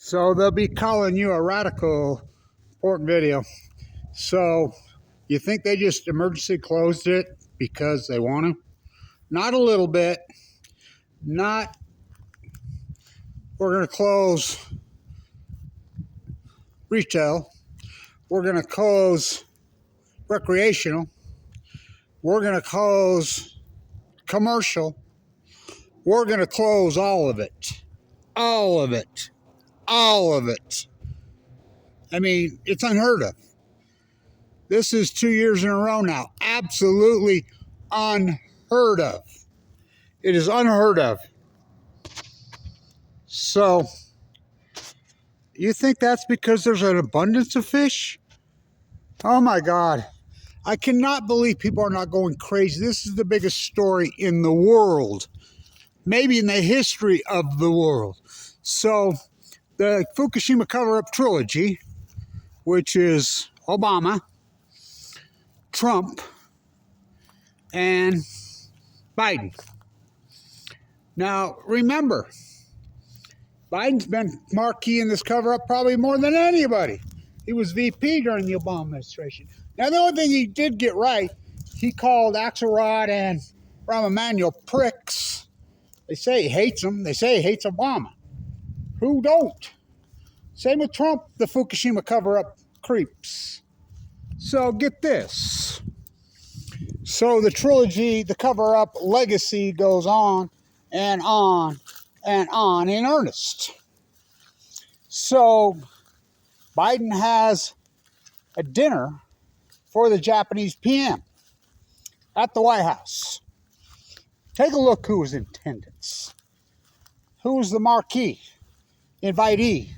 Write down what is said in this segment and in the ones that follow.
So they'll be calling you a radical important video. So you think they just emergency closed it because they want to? Not a little bit. Not, we're going to close retail. We're going to close recreational. We're going to close commercial. We're going to close all of it. All of it. All of it. I mean, it's unheard of. This is 2 years in a row now. Absolutely unheard of. It is unheard of. So, you think that's because there's an abundance of fish? Oh my God. I cannot believe people are not going crazy. This is the biggest story in the world. Maybe in the history of the world. So, the Fukushima cover-up trilogy, which is Obama, Trump, and Biden. Now, remember, Biden's been marquee in this cover-up probably more than anybody. He was VP during the Obama administration. Now, the only thing he did get right, he called Axelrod and Rahm Emanuel pricks. They say he hates them. They say he hates Obama. Who don't? Same with Trump, the Fukushima cover-up creeps. So get this. So the trilogy, the cover-up legacy goes on and on and on in earnest. So Biden has a dinner for the Japanese PM at the White House. Take a look who was in attendance. Who was the marquee invitee?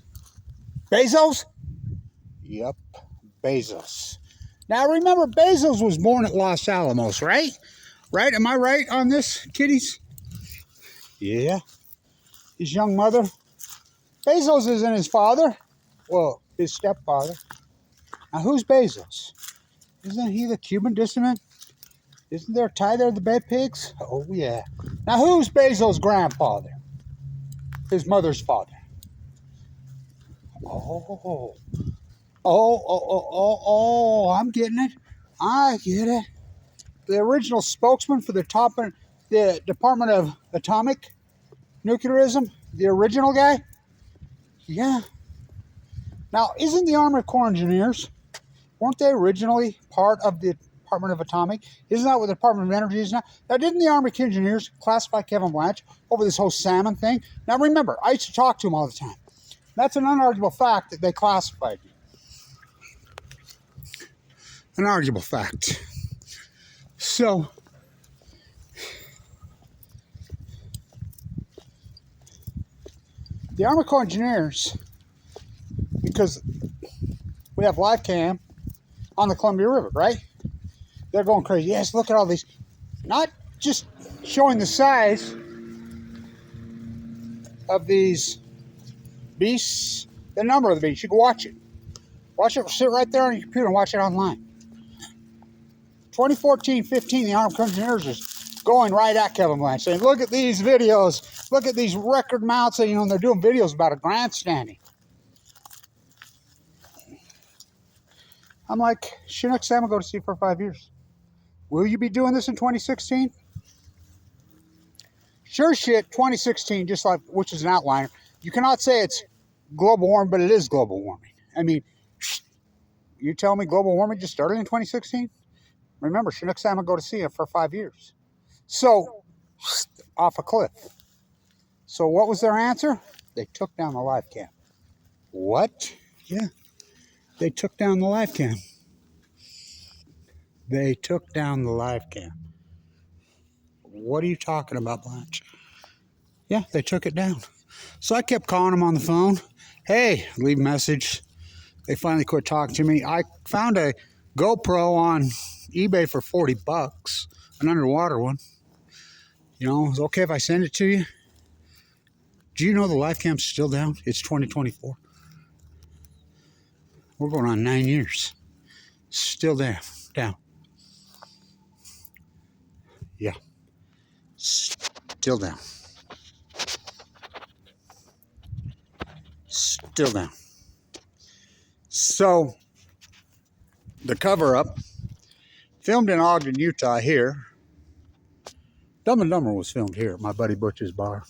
Bezos? Yep, Bezos. Now remember, Bezos was born at Los Alamos, right? Right? Am I right on this, kiddies? Yeah. His young mother. Bezos isn't his father. Well, his stepfather. Now, who's Bezos? Isn't he the Cuban dissident? Isn't there a tie there, the bed pigs? Oh, yeah. Now, who's Bezos' grandfather? His mother's father. Oh, I'm getting it. I get it. The original spokesman for the Department of Atomic Nuclearism, the original guy? Yeah. Now, isn't the Army Corps Engineers, weren't they originally part of the Department of Atomic? Isn't that what the Department of Energy is now? Now, didn't the Army Engineers classify Kevin Blanch over this whole salmon thing? Now, remember, I used to talk to him all the time. That's an unarguable fact that they classified me. An arguable fact. So, the Army Corps Engineers, because we have live cam on the Columbia River, right? They're going crazy. Yes, look at all these. Not just showing the size of these beasts, the number of the beasts. You can watch it. Watch it, sit right there on your computer and watch it online. 2014-15, the Army Corps Engineers is going right at Kevin Blanch, saying, look at these videos. Look at these record mounts. And, they're doing videos about a grandstanding. I'm like, Chinook salmon go to sea for 5 years. Will you be doing this in 2016? Sure shit, 2016, just like, which is an outliner. You cannot say it's global warming, but it is global warming. I mean, you tell me global warming just started in 2016? Remember, Chinook salmon go to sea for 5 years. So, off a cliff. So what was their answer? They took down the live cam. What? Yeah. They took down the live cam. They took down the live cam. What are you talking about, Blanch? Yeah, they took it down. So I kept calling them on the phone. Hey, leave a message. They finally quit talking to me. I found a GoPro on eBay for $40, an underwater one. Is it okay if I send it to you? Do you know the live cam's still down? It's 2024. We're going on 9 years. Still down. Yeah. Still down. Still down. So, the cover-up, filmed in Ogden, Utah here. Dumb and Dumber was filmed here at my buddy Butch's bar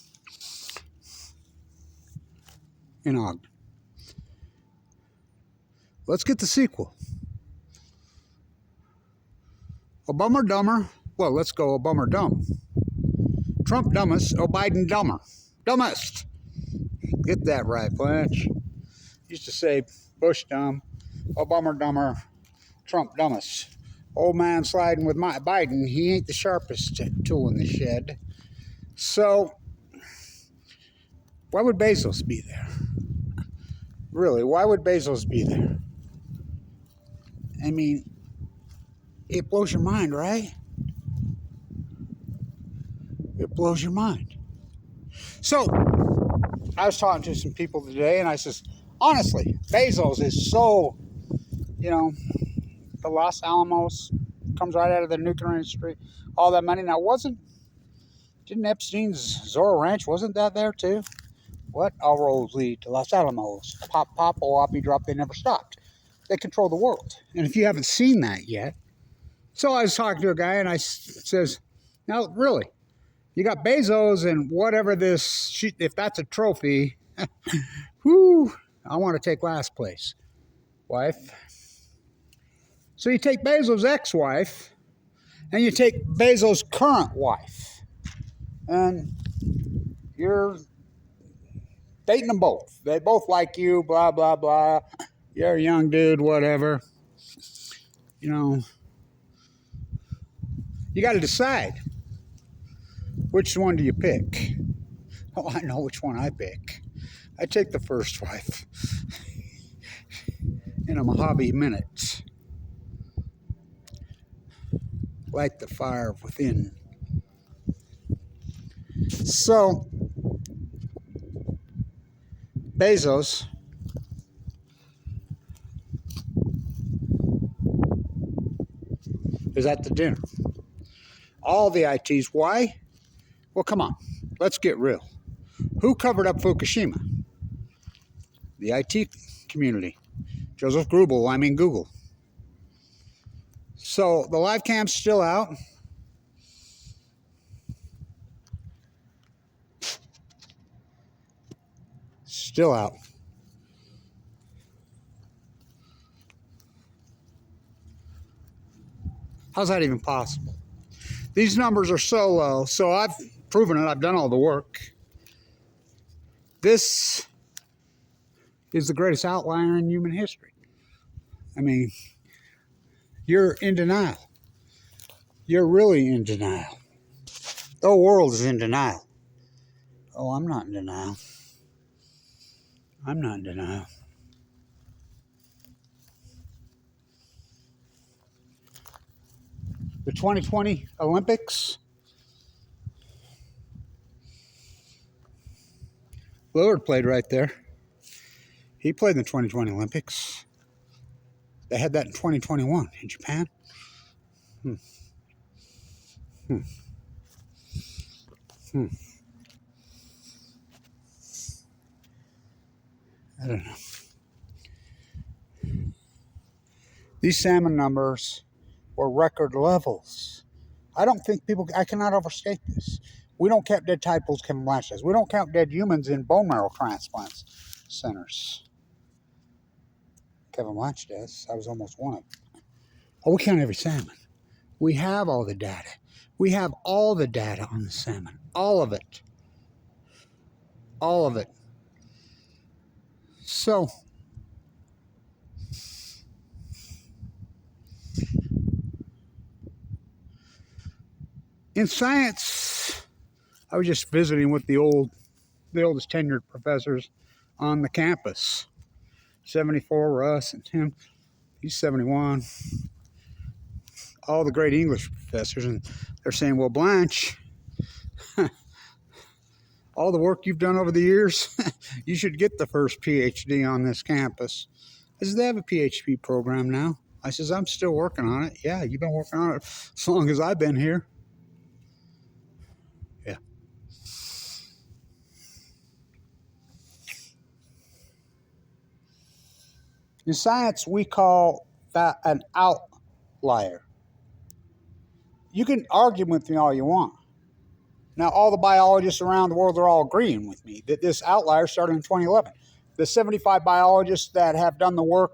in Ogden. Let's get the sequel. A Bummer Dumber. Well, let's go a Bummer Dumb. Trump dumbest, oh Biden dumber. Dumbest. Get that right, Blanch. Used to say Bush dumb, Obama dumber, Trump dumbest. Old man sliding with my Biden, he ain't the sharpest tool in the shed. So, why would Bezos be there? Really, why would Bezos be there? I mean, it blows your mind, right? It blows your mind. So, I was talking to some people today, and I says, honestly, Bezos is so, you know, the Los Alamos comes right out of the nuclear industry, all that money. Now, didn't Epstein's Zorro Ranch, wasn't that there too? What? All roads lead to Los Alamos. Pop, pop, oh, oppie, drop, they never stopped. They control the world. And if you haven't seen that yet, so I was talking to a guy, and I says, now, really, you got Bezos and whatever this, if that's a trophy, whoo, I want to take last place, wife. So you take Bezos' ex-wife, and you take Bezos' current wife, and you're dating them both. They both like you, blah, blah, blah. You're a young dude, whatever. You know, you got to decide. Which one do you pick? Oh, I know which one I pick. I take the first wife in a Mojave Minute. Light the fire within. So, Bezos is at the dinner. All the ITs. Why? Well, come on. Let's get real. Who covered up Fukushima? The IT community. Joseph Grubel, I mean Google. So the live cam's still out. Still out. How's that even possible? These numbers are so low. So I've proven it. I've done all the work. This is the greatest outlier in human history. I mean, you're in denial. You're really in denial. The whole world is in denial. Oh, I'm not in denial. I'm not in denial. The 2020 Olympics. Lillard played right there. He played in the 2020 Olympics. They had that in 2021 in Japan. I don't know. These salmon numbers were record levels. I don't think I cannot overstate this. We don't count dead tadpoles, Kevin Blanch does. We don't count dead humans in bone marrow transplants centers. Kevin Blanch does. I was almost one of them. Oh, we count every salmon. We have all the data. We have all the data on the salmon. All of it. All of it. So, in science, I was just visiting with the oldest tenured professors on the campus. 74, Russ and Tim. He's 71. All the great English professors, and they're saying, well, Blanch, all the work you've done over the years, you should get the first PhD on this campus. I said, they have a PhD program now. I says, I'm still working on it. Yeah, you've been working on it as long as I've been here. Yeah. In science, we call that an outlier. You can argue with me all you want. Now, all the biologists around the world are all agreeing with me that this outlier started in 2011. The 75 biologists that have done the work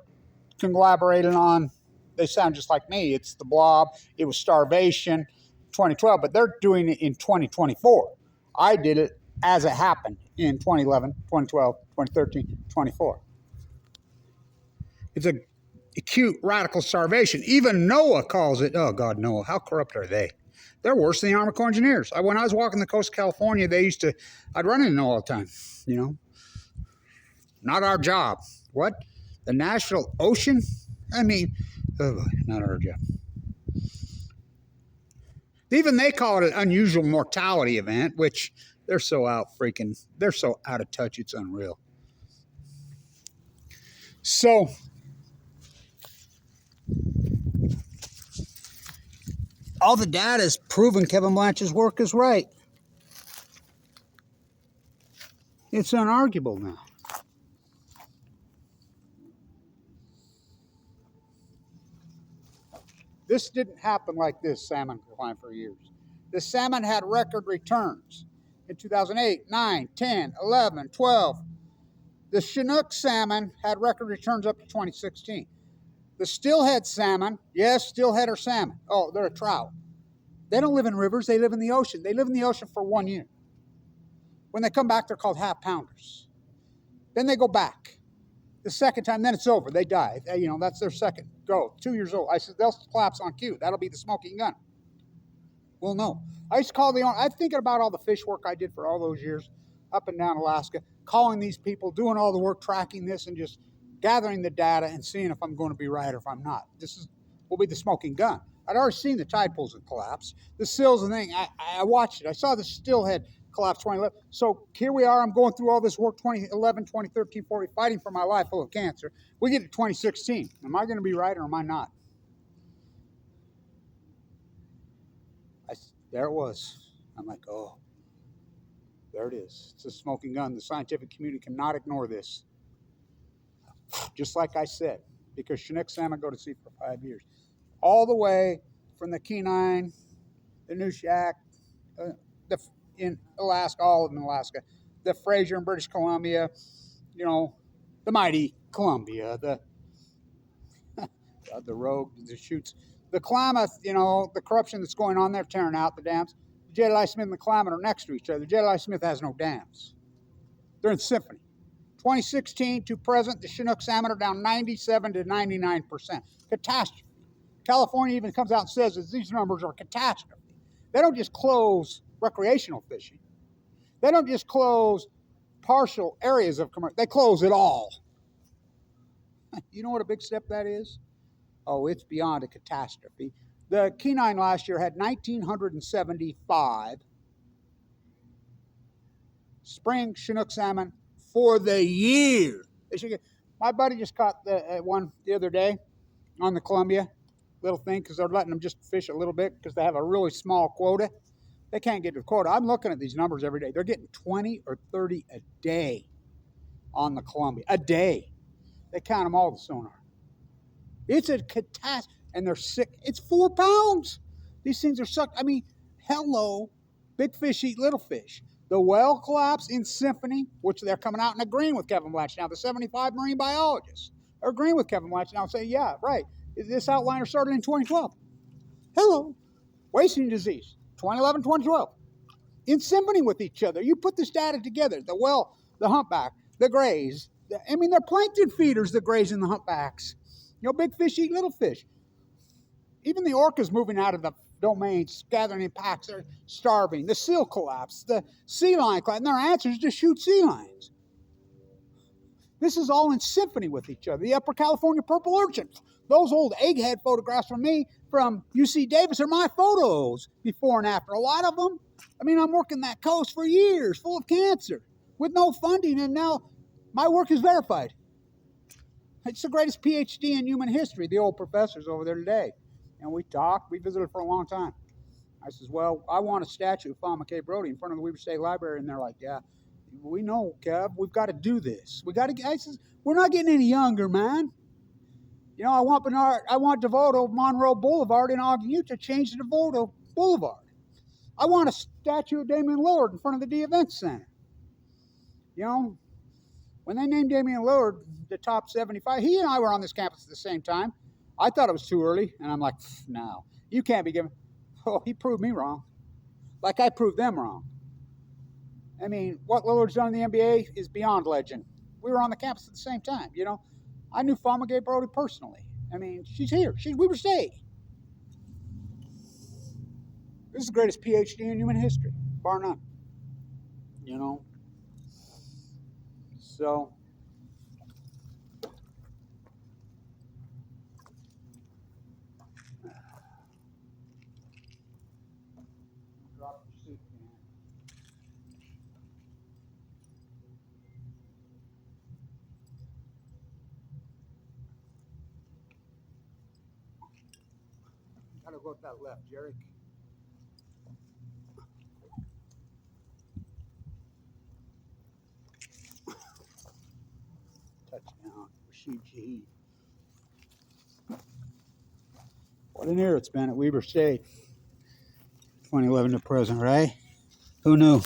collaborated on, they sound just like me. It's the blob. It was starvation, 2012, but they're doing it in 2024. I did it as it happened in 2011, 2012, 2013, 2024. It's a acute radical starvation. Even Noah calls it. Oh, God, Noah. How corrupt are they? They're worse than the Army Corps of Engineers. When I was walking the coast of California, I'd run into Noah all the time, you know. Not our job. What? The National Ocean? I mean, oh boy, not our job. Even they call it an unusual mortality event, which they're so out of touch, it's unreal. So, all the data is proving Kevin Blanch's work is right. It's unarguable now. This didn't happen like this salmon decline for years. The salmon had record returns in 2008, 9, 10, 11, 12. The Chinook salmon had record returns up to 2016. The steelhead salmon, yes, steelhead or salmon. Oh, they're a trout. They don't live in rivers, they live in the ocean. They live in the ocean for 1 year. When they come back, they're called half-pounders. Then they go back. The second time, then it's over. They die. You know, that's their second go. 2 years old. I said, they'll collapse on cue. That'll be the smoking gun. Well, no. I used to call I'm thinking about all the fish work I did for all those years up and down Alaska, calling these people, doing all the work, tracking this, and just gathering the data and seeing if I'm going to be right or if I'm not. Will be the smoking gun. I'd already seen the tide pools that collapse. The sills and thing, I watched it. I saw the steelhead collapse 2011. So here we are. I'm going through all this work 2011, 2013, 40, fighting for my life full of cancer. We get to 2016. Am I going to be right or am I not? There it was. I'm like, oh, there it is. It's a smoking gun. The scientific community cannot ignore this. Just like I said, because Chinook salmon go to sea for 5 years. All the way from the Kenai, the Nushack, in Alaska, all of them in Alaska, the Fraser in British Columbia, you know, the mighty Columbia, the Rogue, the Chutes, the Klamath, you know, the corruption that's going on there, tearing out the dams. The Jedediah Smith and the Klamath are next to each other. The Jedediah Smith has no dams. They're in symphony. 2016 to present, the Chinook salmon are down 97 to 99%. Catastrophe. California even comes out and says that these numbers are catastrophe. They don't just close recreational fishing. They don't just close partial areas of commercial. They close it all. You know what a big step that is? Oh, it's beyond a catastrophe. The Kenai last year had 1,975 spring Chinook salmon for the year. My buddy just caught one the other day on the Columbia, little thing, because they're letting them just fish a little bit because they have a really small quota. They can't get to the quota. I'm looking at these numbers every day. They're getting 20 or 30 a day on the Columbia. A day. They count them all with sonar. It's a catastrophe. And they're sick. It's 4 pounds. These things are sucked. I mean, hello. Big fish eat little fish. The whale collapse in symphony, which they're coming out and agreeing with Kevin Blanch now. The 75 marine biologists are agreeing with Kevin Blanch now and saying, yeah, right. This outliner started in 2012. Hello. Wasting disease. 2011, 2012. In symphony with each other. You put this data together. The whale, the humpback, the grays. I mean, they're plankton feeders, the grays and the humpbacks. You know, big fish eat little fish. Even the orcas moving out of the domains, gathering in packs, they're starving. The seal collapse, the sea lion collapse, and their answer is to shoot sea lions. This is all in symphony with each other. The Upper California purple urchin. Those old egghead photographs from me from UC Davis are my photos before and after. A lot of them. I mean, I'm working that coast for years, full of cancer, with no funding, and now my work is verified. It's the greatest PhD in human history, the old professors over there today. And we talked, we visited for a long time. I says, well, I want a statue of Fatma K. Brody in front of the Weber State Library. And they're like, yeah, we know, Kev, we've got to do this. I says, we're not getting any younger, man. You know, I want Devoto Monroe Boulevard in Ogden, Utah, changed to Devoto Boulevard. I want a statue of Damian Lillard in front of the D Event Center. You know, when they named Damian Lillard the top 75, he and I were on this campus at the same time. I thought it was too early, and I'm like, no, you can't be given. Oh, he proved me wrong. Like I proved them wrong. I mean, what Lillard's done in the NBA is beyond legend. We were on the campus at the same time, you know. I knew Famagay Brody personally. I mean, she's here. She's Weber State. This is the greatest PhD in human history, bar none. You know. So, drop your soup can. Gotta go with that left, Jerry. Touchdown, Rashid Shaheed. What an year it's been at Weber State. 2011 to present, right? Who knew?